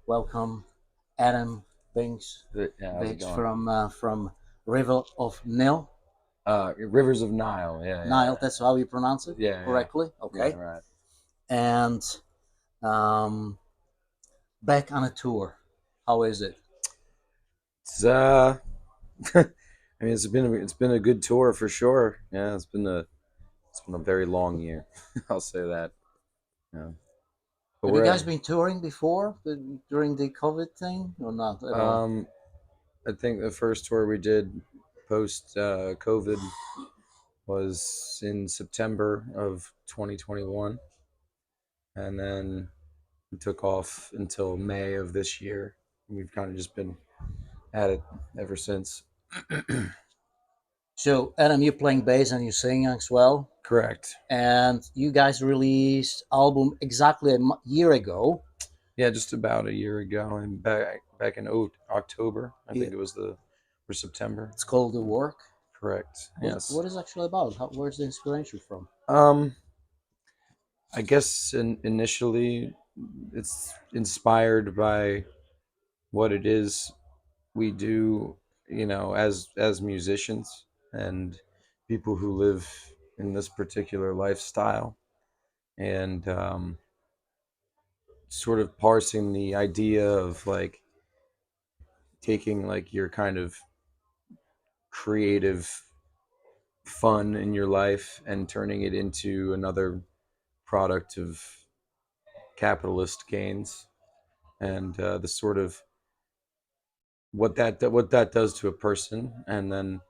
welcome Adam Binks, Yeah, how's it going? from River of Nil. Rivers of Nile. Yeah, Nile, yeah, that's how you pronounce it yeah, yeah, correctly. yeah. Okay. Right. And um, back on a tour. How is it? It's I mean, it's been a good tour for sure. Yeah, it's been a very long year. I'll say that. Yeah, but Have you we're guys been touring before during the COVID thing or not at all? I think the first tour we did post COVID was in September of 2021, and then we took off until May of this year. We've kind of just been at it ever since. So, Adam, you're playing bass and you sing as well. Correct. And you guys released album exactly a year ago. Yeah, just about a year ago, and back in October, I Yeah. think it was the or September. It's called The Work. Correct. Yes. What is it actually about? Where's the inspiration from? Um, I guess initially it's inspired by what it is we do, as musicians and people who live in this particular lifestyle, and sort of parsing the idea of like taking like your kind of creative fun in your life and turning it into another product of capitalist gains, and the sort of what that does to a person. And then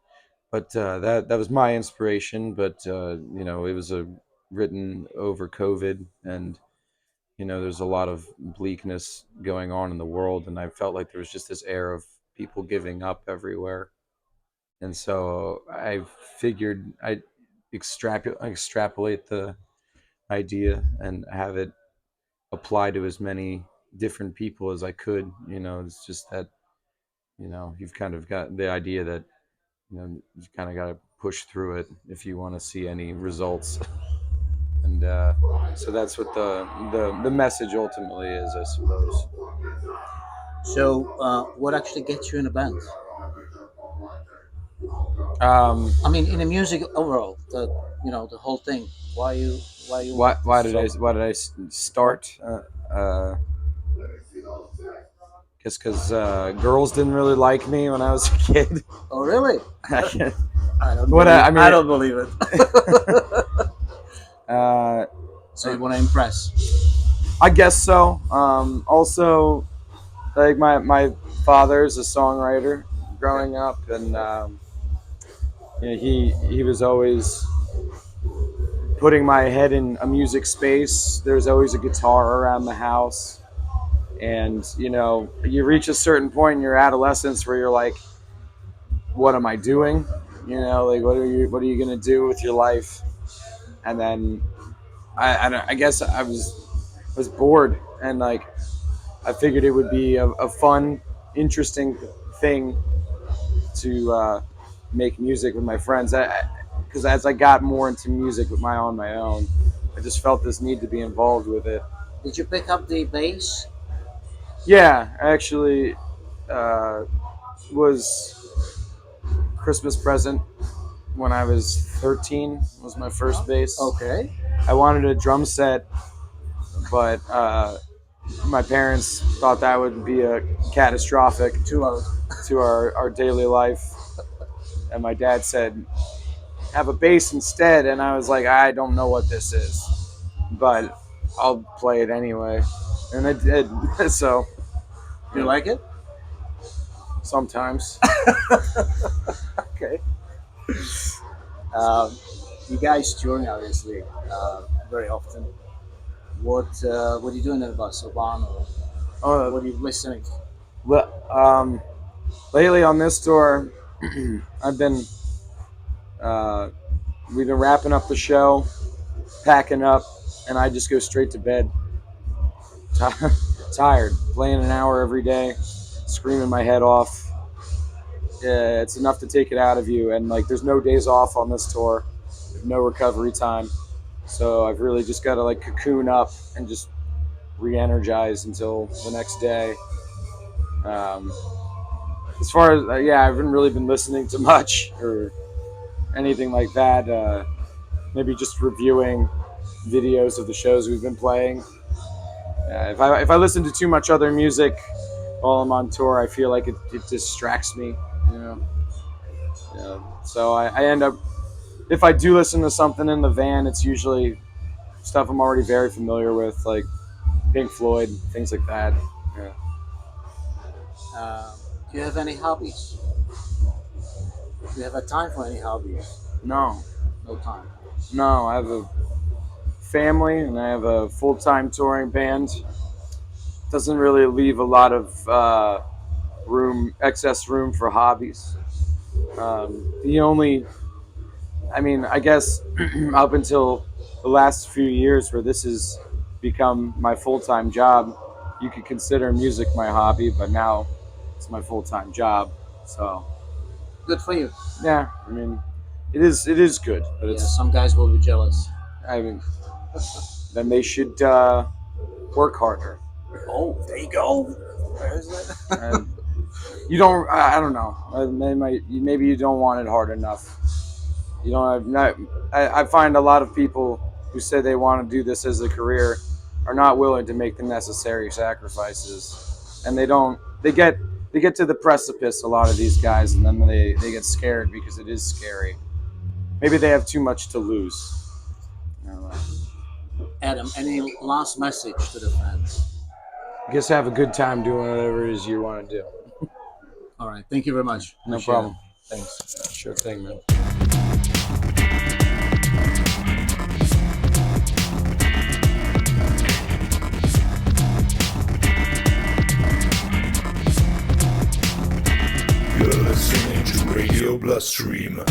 but that was my inspiration, but it was written over COVID, and there's a lot of bleakness going on in the world, and I felt like there was just this air of people giving up everywhere. And so I figured I'd extrapolate the idea and have it apply to as many different people as I could. It's just that, you've kind of got the idea that, you've kind of got to push through it if you want to see any results. And so that's what the message ultimately is, I suppose. So, what actually gets you in a band? Um, I mean, in the music overall, the whole thing. Why you why want why this did I song? why did I start? Guess because girls didn't really like me when I was a kid. Oh, really? I I don't what believe. I I mean, don't believe it. uh, So you want to impress? I guess so. Also, like my father's a songwriter growing up, and he was always putting my head in a music space. There's always a guitar around the house, and you reach a certain point in your adolescence where you're like, what am I doing? Like what are you gonna do with your life? And then I guess I was bored, and like I figured it would be a fun, interesting thing to make music with my friends. Because as I got more into music on my own, I just felt this need to be involved with it. Did you pick up the bass? Yeah, actually, uh, was Christmas present when I was 13 was my first bass. Okay. I wanted a drum set, but my parents thought that would be a catastrophic Too loud. to our daily life. And my dad said, have a bass instead. And I was like, I don't know what this is, but I'll play it anyway. And I did. So You like it? sometimes. Okay. Um, you guys touring obviously very often. What are you doing in the bus? Or van, or Uh, what are you listening? well, lately on this tour, I've been we've been wrapping up the show, packing up, and I just go straight to bed. Tired, playing an hour every day, screaming my head off. Yeah, it's enough to take it out of you, and like there's no days off on this tour, there's no recovery time, so I've really just got to like cocoon up and just re-energized until the next day. As far as I haven't really been listening to much or anything like that. Maybe just reviewing videos of the shows we've been playing. If I listen to too much other music while I'm on tour, I feel like it distracts me. So I end up, if I do listen to something in the van, it's usually stuff I'm already very familiar with, like Pink Floyd, things like that. Yeah. Do you have any hobbies? Do you have a time for any hobbies? No, No time. I have a family and I have a full-time touring band. Doesn't really leave a lot of excess room for hobbies. I guess up until the last few years where this has become my full-time job, you could consider music my hobby, but now it's my full-time job. So Good for you. yeah, it is good, but Yeah, it's some guys will be jealous. then they should work harder. Oh, there you go. Where is it? And you don't. I don't know. Maybe you don't want it hard enough. You don't have. I find a lot of people who say they want to do this as a career are not willing to make the necessary sacrifices, and they don't. They get to the precipice. A lot of these guys, and then they get scared because it is scary. Maybe they have too much to lose. I don't know. Adam, any last message to the fans? I guess have a good time doing whatever it is you want to do. All right. Thank you very much. No Appreciate problem. it. Thanks. Sure thing, man. You're listening to Radio Bloodstream.